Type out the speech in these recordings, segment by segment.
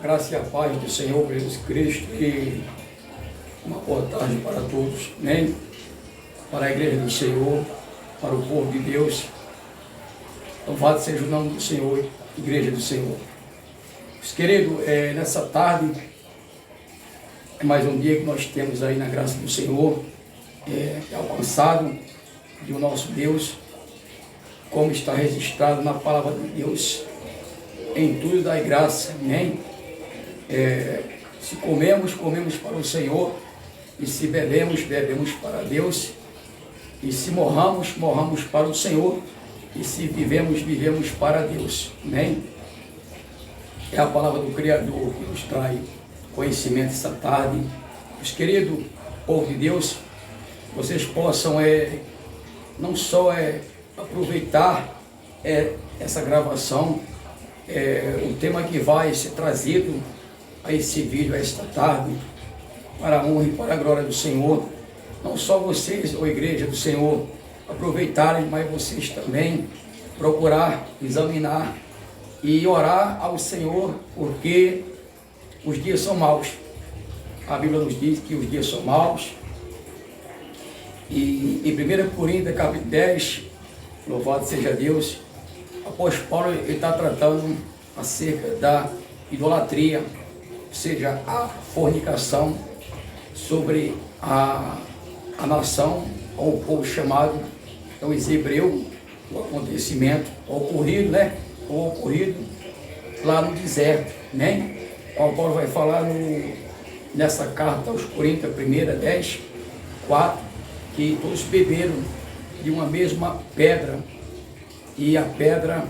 Graça e a paz do Senhor Jesus Cristo e uma boa tarde para todos, amém? Para a igreja do Senhor, para o povo de Deus. Louvado seja o nome do Senhor, igreja do Senhor. Meus queridos, nessa tarde, é mais um dia que nós temos aí na graça do Senhor, alcançado do nosso Deus, como está registrado na palavra de Deus. Em tudo dai graça, amém? Se comemos, comemos para o Senhor, e se bebemos, bebemos para Deus, e se morramos, morramos para o Senhor, e se vivemos, vivemos para Deus, amém? É a palavra do Criador que nos traz conhecimento essa tarde. Meus queridos, povo de Deus, vocês possam não só aproveitar essa gravação, o tema que vai ser trazido a esse vídeo esta tarde, para a honra e para a glória do Senhor. Não só vocês, ou igreja do Senhor, aproveitarem, mas vocês também procurar, examinar e orar ao Senhor, porque os dias são maus. A Bíblia nos diz que os dias são maus. E em 1 Coríntios, capítulo 10, louvado seja Deus, o apóstolo Paulo está tratando acerca da idolatria, ou seja, a fornicação sobre a nação, ou o povo chamado, os hebreus, o acontecimento ocorrido, o ocorrido lá no deserto, né? O Paulo vai falar nessa carta aos Coríntios, 1 10, 4, que todos beberam de uma mesma pedra, e a pedra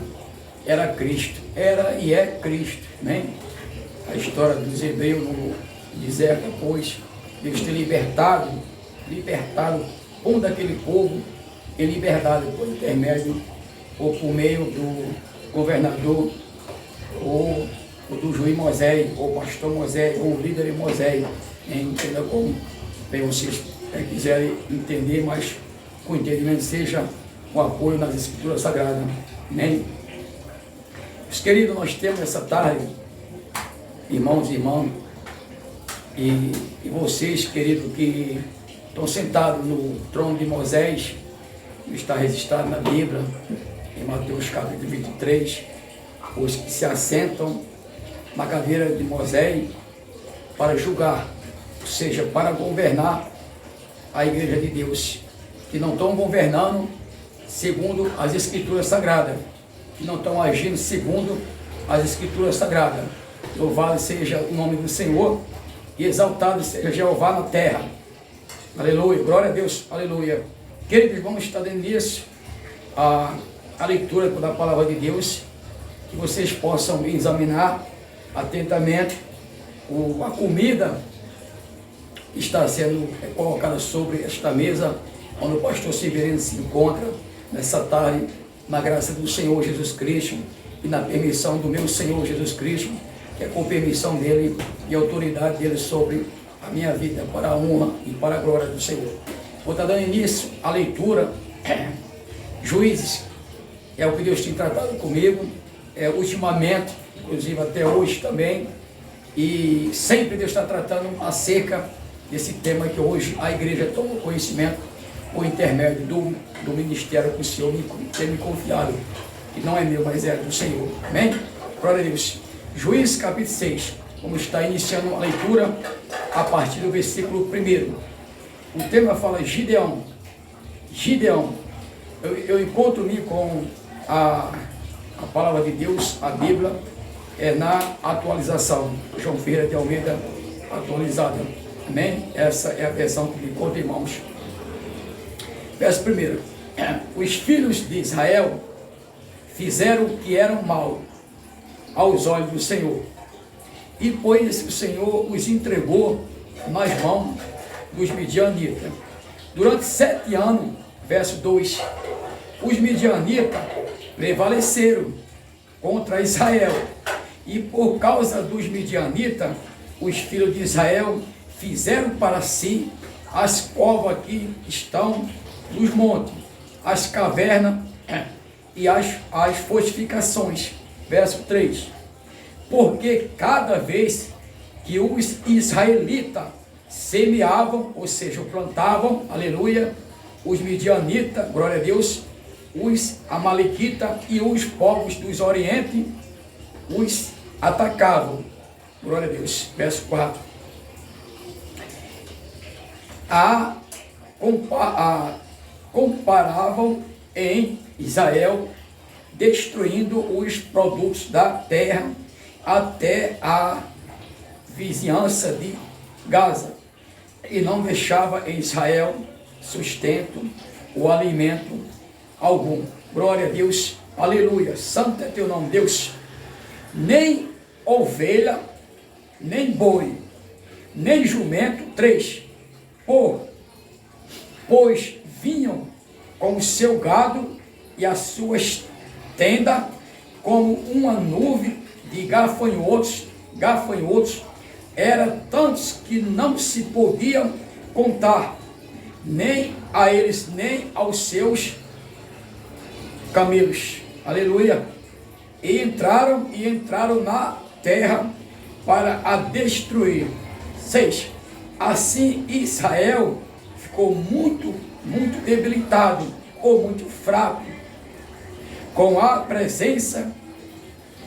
era Cristo, era e é Cristo, né? A história dos hebreus no deserto, depois eles ter libertado um daquele povo em liberdade por intermédio ou por meio do governador ou do juiz Moisés, ou pastor Moisés, ou líder Moisés, entenda como bem vocês quiserem entender, mas com entendimento seja o apoio nas Escrituras Sagradas, amém? Meus queridos, nós temos essa tarde, irmãos e irmãs, e vocês, queridos, que estão sentados no trono de Moisés, que está registrado na Bíblia, em Mateus capítulo 23, os que se assentam na cadeira de Moisés para julgar, ou seja, para governar a igreja de Deus, que não estão governando segundo as Escrituras Sagradas, que não estão agindo segundo as Escrituras Sagradas. Louvado seja o nome do Senhor e exaltado seja Jeová na terra. Aleluia, glória a Deus, aleluia. Queridos, vamos estar dando nisso a leitura da palavra de Deus, que vocês possam examinar atentamente a comida que está sendo colocada sobre esta mesa, onde o pastor Severino se encontra nessa tarde, na graça do Senhor Jesus Cristo e na permissão do meu Senhor Jesus Cristo, que é com permissão dele e autoridade dele sobre a minha vida, para a honra e para a glória do Senhor. Vou estar dando início à leitura. Juízes, é o que Deus tem tratado comigo, ultimamente, inclusive até hoje também, e sempre Deus está tratando acerca desse tema que hoje a igreja toma conhecimento por intermédio do ministério que o Senhor tem me confiado, que não é meu, mas é do Senhor, amém? Glória a Deus. Juízes capítulo 6, vamos estar iniciando a leitura a partir do versículo 1. O tema fala Gideão. Eu encontro-me com a palavra de Deus, a Bíblia, na atualização, João Ferreira de Almeida atualizada, amém? Essa é a versão que me conta, irmãos. Verso 1. Os filhos de Israel fizeram o que era mal aos olhos do Senhor, e pois o Senhor os entregou nas mãos dos midianitas. Durante 7 anos, verso 2, os midianitas prevaleceram contra Israel, e por causa dos midianitas, os filhos de Israel fizeram para si as covas que estão nos montes, as cavernas e as fortificações. Verso 3. porque cada vez que os israelitas semeavam, ou seja, plantavam, aleluia, os midianitas, glória a Deus, os amalequitas e os povos dos orientes os atacavam, glória a Deus. Verso 4. Comparavam em Israel, destruindo os produtos da terra até a vizinhança de Gaza, e não deixava em Israel sustento ou alimento algum. Glória a Deus, aleluia, santo é teu nome, Deus. Nem ovelha, nem boi, nem jumento, 3, pois vinham com o seu gado e as suas tendas como uma nuvem de gafanhotos, eram tantos que não se podiam contar, nem a eles, nem aos seus camelos. Aleluia. E entraram na terra para a destruir. 6. Assim Israel ficou muito debilitado, ou muito fraco, com a presença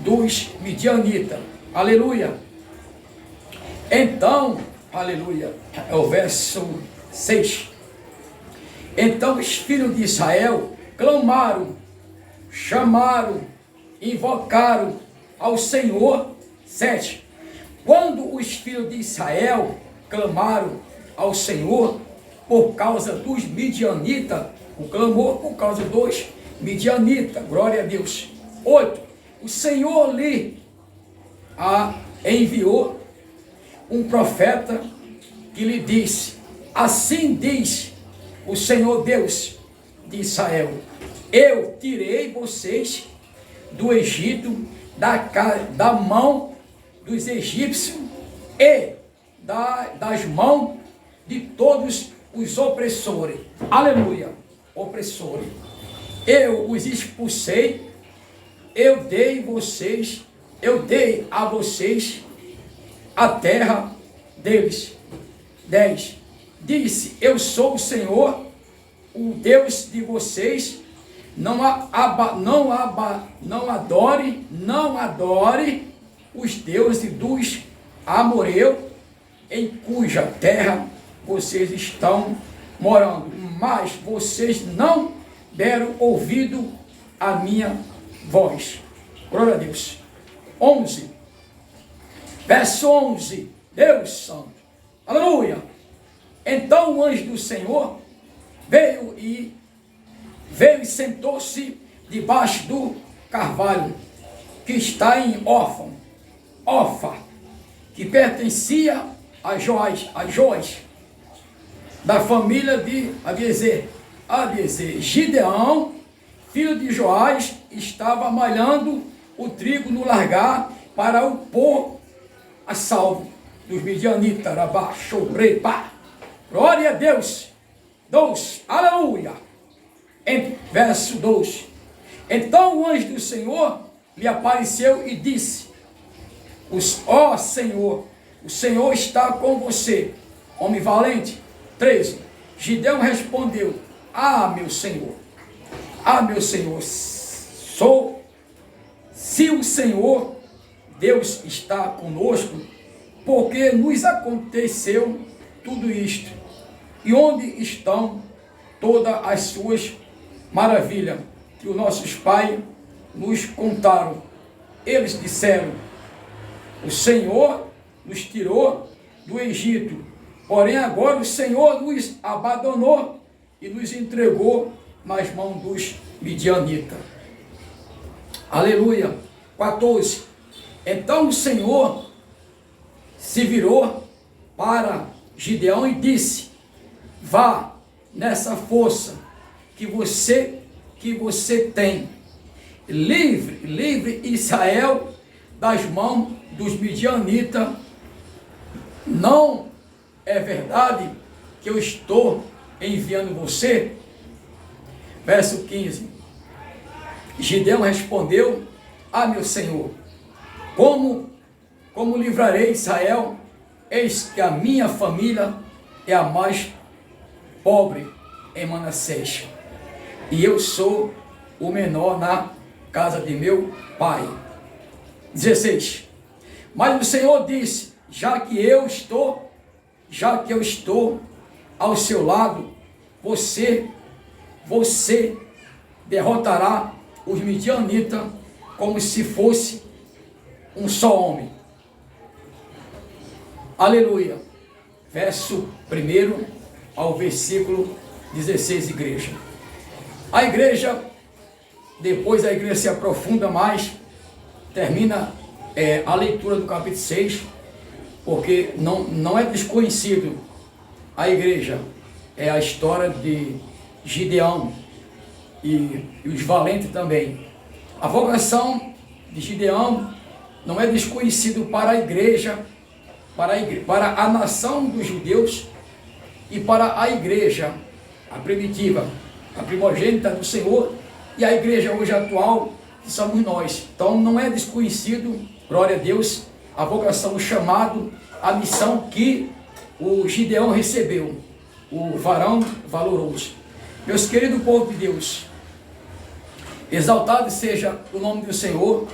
dos midianitas. Aleluia. Então, aleluia, é o verso 6. Então os filhos de Israel clamaram, chamaram, invocaram ao Senhor. 7. Quando os filhos de Israel clamaram ao Senhor por causa dos midianitas, o clamor por causa dos midianitas, glória a Deus. 8. O Senhor lhe enviou um profeta que lhe disse: assim diz o Senhor Deus de Israel, eu tirei vocês do Egito, da mão dos egípcios e das mãos de todos os opressores. Aleluia, opressores. Eu os expulsei, eu dei a vocês a terra deles. 10. Disse: eu sou o Senhor, o Deus de vocês. Não adore os deuses dos amorreus, em cuja terra vocês estão morando. Mas vocês não deram ouvido à minha voz. Glória a Deus. 11. Verso 11. Deus Santo. Aleluia. Então o anjo do Senhor veio e sentou-se debaixo do carvalho que está em Ofa, que pertencia a Joás, da família de Abiezer. Gideão, filho de Joás, estava malhando o trigo no largar para o pôr a salvo dos midianitas. Glória a Deus. 2. Aleluia. Verso 2. Então o anjo do Senhor lhe apareceu e disse: ó Senhor, o Senhor está com você, homem valente. 13. Gideão respondeu: meu Senhor, se o Senhor Deus está conosco, porque nos aconteceu tudo isto? E onde estão todas as suas maravilhas que os nossos pais nos contaram? Eles disseram: o Senhor nos tirou do Egito, porém agora o Senhor nos abandonou e nos entregou nas mãos dos midianitas. Aleluia. 14. Então o Senhor se virou para Gideão e disse: vá nessa força que você tem, livre Israel das mãos dos midianitas. Não é verdade que eu estou enviando você? Verso 15. Gideão respondeu: meu Senhor, Como livrarei Israel? Eis que a minha família é a mais pobre em Manassés, e eu sou o menor na casa de meu pai. 16. Mas o Senhor disse: já que eu estou ao seu lado, você derrotará os midianitas como se fosse um só homem. Aleluia. Verso 1 ao versículo 16, igreja. A igreja, depois a igreja se aprofunda mais, termina a leitura do capítulo 6, porque não é desconhecido a igreja, é a história de Gideão e os valentes também. A vocação de Gideão não é desconhecido para a igreja, para a nação dos judeus e para a igreja, a primitiva, a primogênita do Senhor, e a igreja hoje atual, que somos nós. Então não é desconhecido, glória a Deus, a vocação, o chamado, a missão que o Gideão recebeu, o varão valoroso. Meus queridos povo de Deus, exaltado seja o nome do Senhor,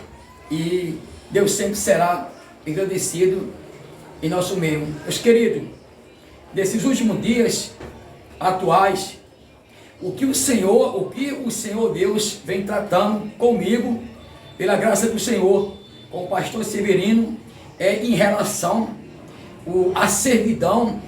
e Deus sempre será engrandecido em nosso meio. Meus queridos, nesses últimos dias atuais, o que o Senhor Deus vem tratando comigo, pela graça do Senhor, com o pastor Severino, é em relação à servidão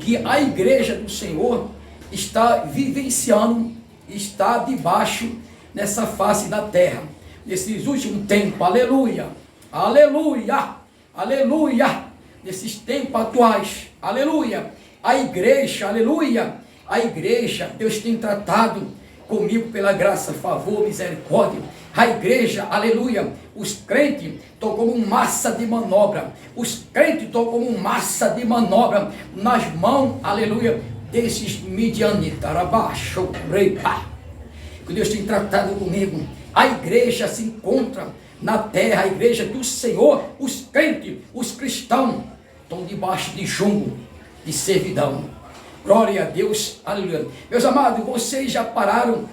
que a igreja do Senhor está vivenciando, está debaixo nessa face da terra, nesses últimos tempos. Aleluia, aleluia, aleluia, nesses tempos atuais, aleluia, a igreja, aleluia, a igreja, Deus tem tratado comigo pela graça, favor, misericórdia. A igreja, aleluia, os crentes estão como massa de manobra, os crentes estão como massa de manobra nas mãos, aleluia, desses midianitas, abaixo, que Deus tem tratado comigo. A igreja se encontra na terra, a igreja do Senhor, os crentes, os cristãos, estão debaixo de jugo, de servidão. Glória a Deus, aleluia. Meus amados, vocês já pararam,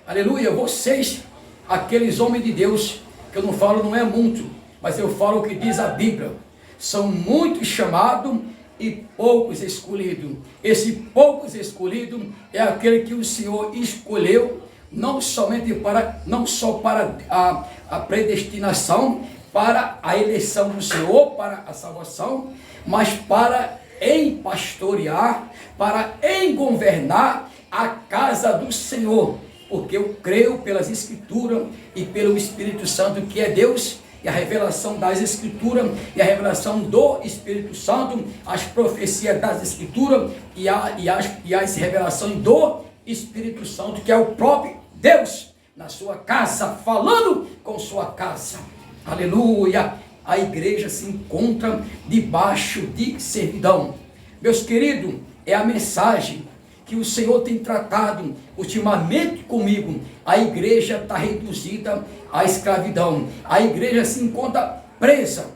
aleluia, vocês, aqueles homens de Deus, que eu não falo, não é muito, mas eu falo o que diz a Bíblia, são muitos chamados e poucos escolhidos. Esse poucos escolhidos é aquele que o Senhor escolheu, não só para a predestinação, para a eleição do Senhor, para a salvação, mas para pastorear, para governar a casa do Senhor, porque eu creio pelas Escrituras e pelo Espírito Santo, que é Deus, e a revelação das Escrituras, e a revelação do Espírito Santo, as profecias das Escrituras, e as revelações do Espírito Santo, que é o próprio Deus, na sua casa, falando com sua casa. Aleluia! A igreja se encontra debaixo de servidão. Meus queridos, é a mensagem que o Senhor tem tratado ultimamente comigo. A igreja está reduzida à escravidão. A igreja se encontra presa,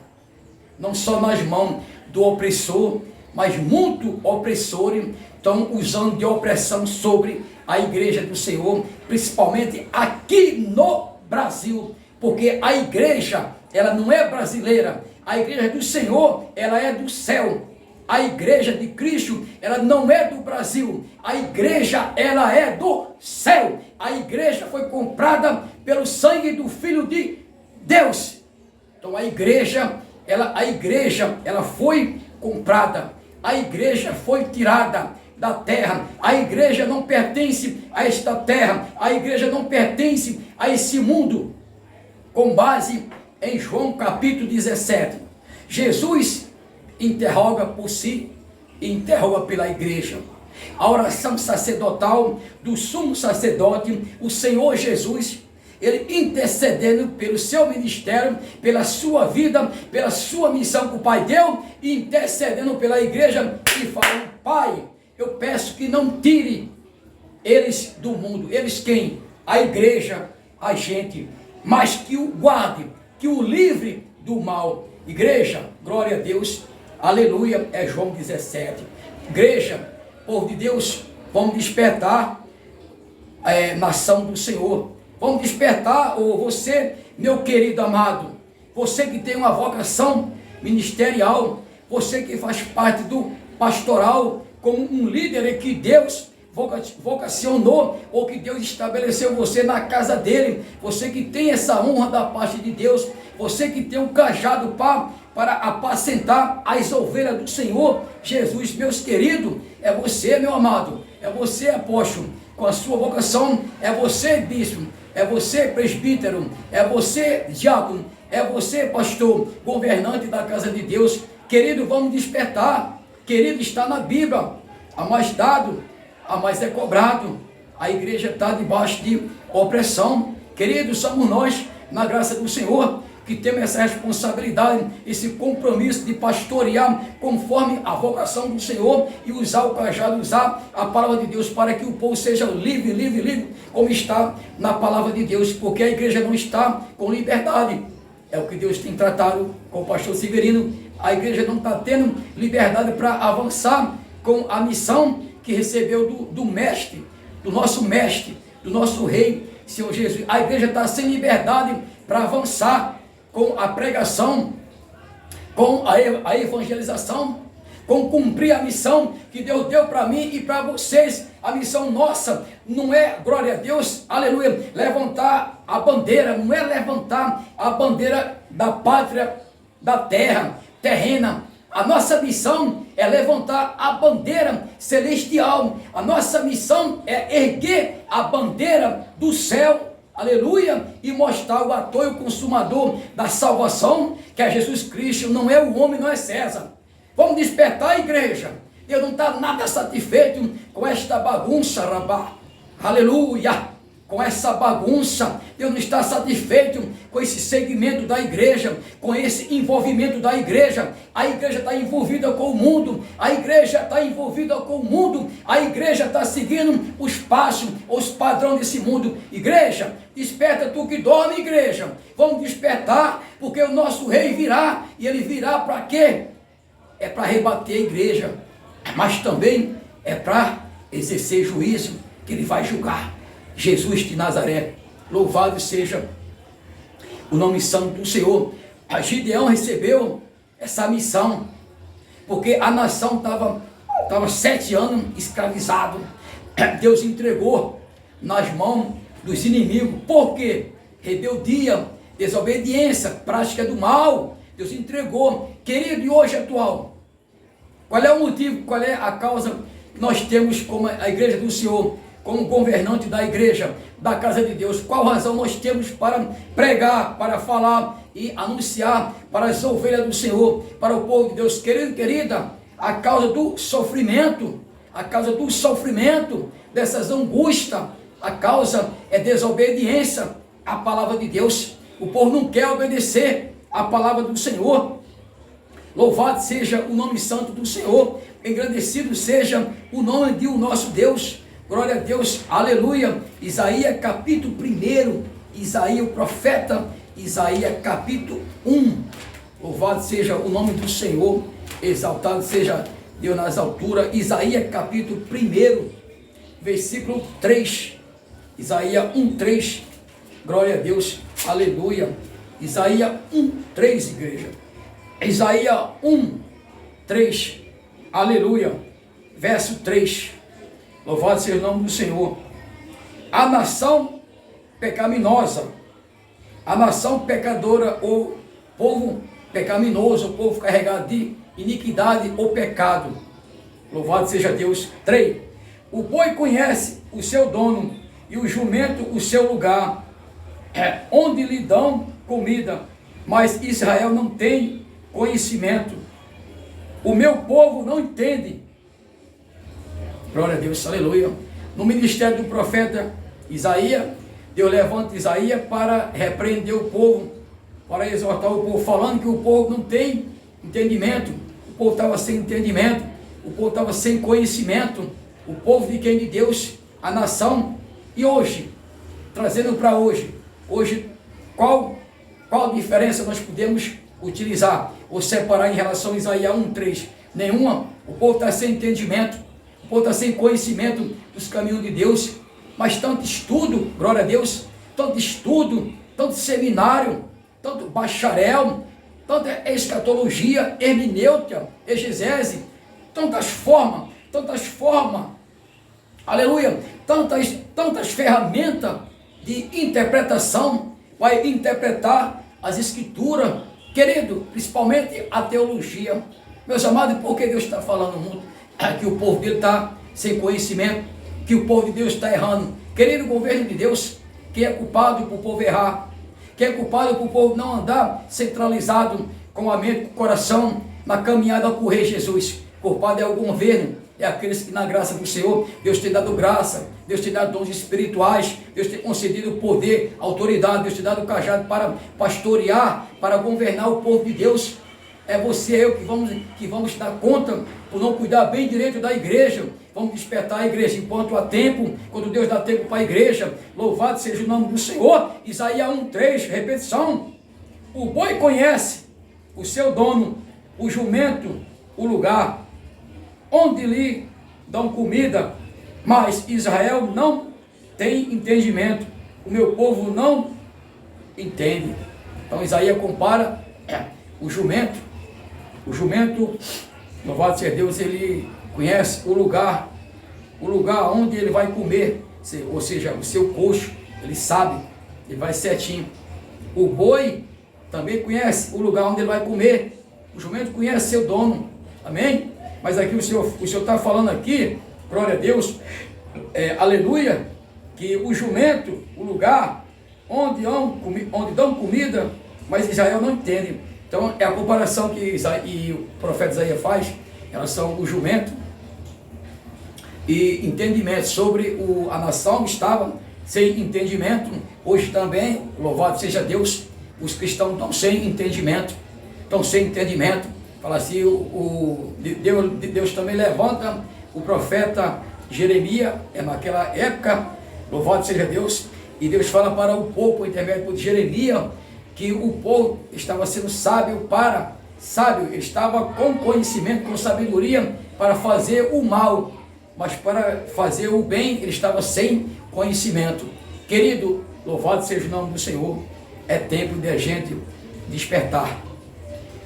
não só nas mãos do opressor, mas muitos opressores estão usando de opressão sobre a igreja do Senhor, principalmente aqui no Brasil, porque a igreja, ela não é brasileira, a igreja do Senhor, ela é do céu. A igreja de Cristo, ela não é do Brasil, a igreja, ela é do céu. A igreja foi comprada pelo sangue do Filho de Deus. Então a igreja, ela foi comprada, a igreja foi tirada da terra, a igreja não pertence a esta terra, a igreja não pertence a esse mundo. Com base em João capítulo 17, Jesus interroga por si e interroga pela igreja. A oração sacerdotal do sumo sacerdote, o Senhor Jesus, ele intercedendo pelo seu ministério, pela sua vida, pela sua missão que o Pai deu, e intercedendo pela igreja, e falando: Pai, eu peço que não tire eles do mundo. Eles quem? A igreja, a gente, mas que o guarde que o livre do mal. Igreja, glória a Deus, aleluia, é João 17. Igreja, povo de Deus, vamos despertar, nação do Senhor. Vamos despertar, você, meu querido amado, você que tem uma vocação ministerial, você que faz parte do pastoral, como um líder que Deus vocacionou, ou que Deus estabeleceu você na casa dele, você que tem essa honra da parte de Deus, você que tem um cajado para apacentar as ovelhas do Senhor Jesus, meus queridos, é você, meu amado, é você, apóstolo, com a sua vocação, é você, bispo, é você, presbítero, é você, diácono, é você, pastor, governante da casa de Deus. Querido, vamos despertar. Querido, está na Bíblia, a mais dado, a mais é cobrado. A igreja está debaixo de opressão. Queridos, somos nós, na graça do Senhor, que temos essa responsabilidade, esse compromisso de pastorear conforme a vocação do Senhor e usar o cajado, usar a palavra de Deus para que o povo seja livre, livre, livre, como está na palavra de Deus, porque a igreja não está com liberdade. É o que Deus tem tratado com o pastor Severino. A igreja não está tendo liberdade para avançar com a missão que recebeu do mestre, do nosso rei, Senhor Jesus. A igreja está sem liberdade para avançar com a pregação, com a evangelização, com cumprir a missão que Deus deu para mim e para vocês. A missão nossa não é, glória a Deus, aleluia, levantar a bandeira, não é levantar a bandeira da pátria, da terra, terrena. A nossa missão é levantar a bandeira celestial. A nossa missão é erguer a bandeira do céu, aleluia, e mostrar o autor e o consumador da salvação, que é Jesus Cristo, não é o homem, não é César. Vamos despertar a igreja. Deus não está nada satisfeito com esta bagunça, rabá, aleluia, com essa bagunça. Deus não está satisfeito com esse segmento da igreja, com esse envolvimento da igreja. A igreja está envolvida com o mundo, a igreja está envolvida com o mundo, a igreja está seguindo os passos, os padrões desse mundo. Igreja, desperta tu que dorme, igreja. Vamos despertar, porque o nosso rei virá, e ele virá para quê? É para rebater a igreja, mas também é para exercer juízo, que ele vai julgar. Jesus de Nazaré, louvado seja o nome santo do Senhor. A Gideão recebeu essa missão, porque a nação estava 7 anos escravizado. Deus entregou nas mãos dos inimigos. Por quê? Rebeldia, desobediência, prática do mal. Deus entregou. Querido, e hoje atual, qual é o motivo, qual é a causa que nós temos como a igreja do Senhor, como governante da igreja, da casa de Deus? Qual razão nós temos para pregar, para falar e anunciar para as ovelhas do Senhor, para o povo de Deus? Querido, querida, a causa do sofrimento, dessas angústias, a causa é desobediência à palavra de Deus. O povo não quer obedecer à palavra do Senhor. Louvado seja o nome santo do Senhor, engrandecido seja o nome de o nosso Deus. Glória a Deus, aleluia. Isaías capítulo 1, Isaías, o profeta Isaías capítulo 1. Louvado seja o nome do Senhor, exaltado seja Deus nas alturas. Isaías capítulo 1, versículo 3. Isaías 1:3. Glória a Deus, aleluia. Isaías 1:3, igreja. Isaías 1:3, aleluia. Verso 3. Louvado seja o nome do Senhor. A nação pecaminosa, a nação pecadora, ou povo pecaminoso, o povo carregado de iniquidade ou pecado. Louvado seja Deus. 3. O boi conhece o seu dono, e o jumento o seu lugar, onde lhe dão comida, mas Israel não tem conhecimento. O meu povo não entende. Glória a Deus, aleluia. No ministério do profeta Isaías, Deus levanta Isaías para repreender o povo, para exortar o povo, falando que o povo não tem entendimento. O povo estava sem entendimento, o povo estava sem conhecimento. O povo de quem? De Deus, a nação. E hoje, trazendo para hoje, qual Qual a diferença nós podemos utilizar ou separar em relação a Isaías 1:3? Nenhuma. O povo está sem entendimento, o povo está sem conhecimento dos caminhos de Deus, mas tanto estudo, glória a Deus, tanto estudo, tanto seminário, tanto bacharel, tanta escatologia, hermenêutica, exegese, tantas formas, aleluia, tantas ferramentas de interpretação, vai interpretar as escrituras, querido, principalmente a teologia. Meus amados, por que Deus está falando muito? Que o povo dele está sem conhecimento, que o povo de Deus está errando. Querido, o governo de Deus, quem é culpado por o povo errar? Quem é culpado por o povo não andar centralizado com a mente, com o coração, na caminhada com o Rei Jesus? Culpado é o governo, é aqueles que na graça do Senhor, Deus tem dado graça, Deus tem dado dons espirituais, Deus tem concedido poder, autoridade, Deus tem dado o cajado para pastorear, para governar o povo de Deus. É você e eu que vamos dar conta por não cuidar bem direito da igreja. Vamos despertar a igreja enquanto há tempo, quando Deus dá tempo para a igreja. Louvado seja o nome do Senhor. Isaías 1:3, repetição. O boi conhece o seu dono, o jumento, o lugar onde lhe dão comida, mas Israel não tem entendimento. O meu povo não entende. Então Isaías compara o jumento, louvado seja Deus, ele conhece o lugar onde ele vai comer, ou seja, o seu coxo, ele sabe, ele vai certinho. O boi também conhece o lugar onde ele vai comer, o jumento conhece seu dono, amém? Mas aqui o Senhor está falando aqui, glória a Deus, aleluia, que o jumento, o lugar onde dão comida, mas Israel não entende. Então é a comparação que o profeta Isaías faz em relação ao jumento e entendimento sobre a nação estava sem entendimento. Hoje também, louvado seja Deus, os cristãos estão sem entendimento, Fala assim, Deus também levanta o profeta Jeremias, naquela época, louvado seja Deus, e Deus fala para o povo, por intermédio de Jeremias, que o povo estava sendo sábio, ele estava com conhecimento, com sabedoria para fazer o mal, mas para fazer o bem ele estava sem conhecimento. Querido, louvado seja o nome do Senhor, é tempo de a gente despertar.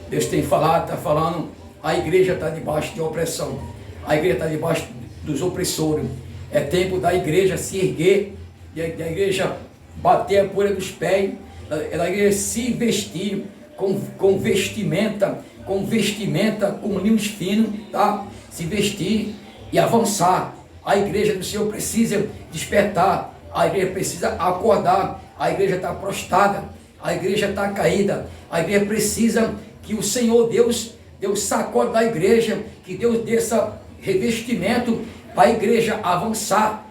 Deus tem falado, está falando, a igreja está debaixo de opressão, a igreja está debaixo dos opressores. É tempo da igreja se erguer, da igreja bater a poeira dos pés, da igreja se vestir com vestimenta, com linhos finos, tá? Se vestir e avançar. A igreja do Senhor precisa despertar, a igreja precisa acordar, a igreja está prostrada, a igreja está caída, a igreja precisa que o Senhor Deus sacode da igreja, que Deus dê esse revestimento para a igreja avançar,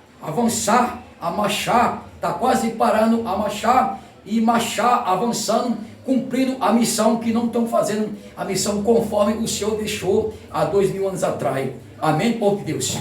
a marchar, está quase parando a marchar, avançando, cumprindo a missão que não estão fazendo, a missão conforme o Senhor deixou há 2000 anos atrás. Amém, povo de Deus?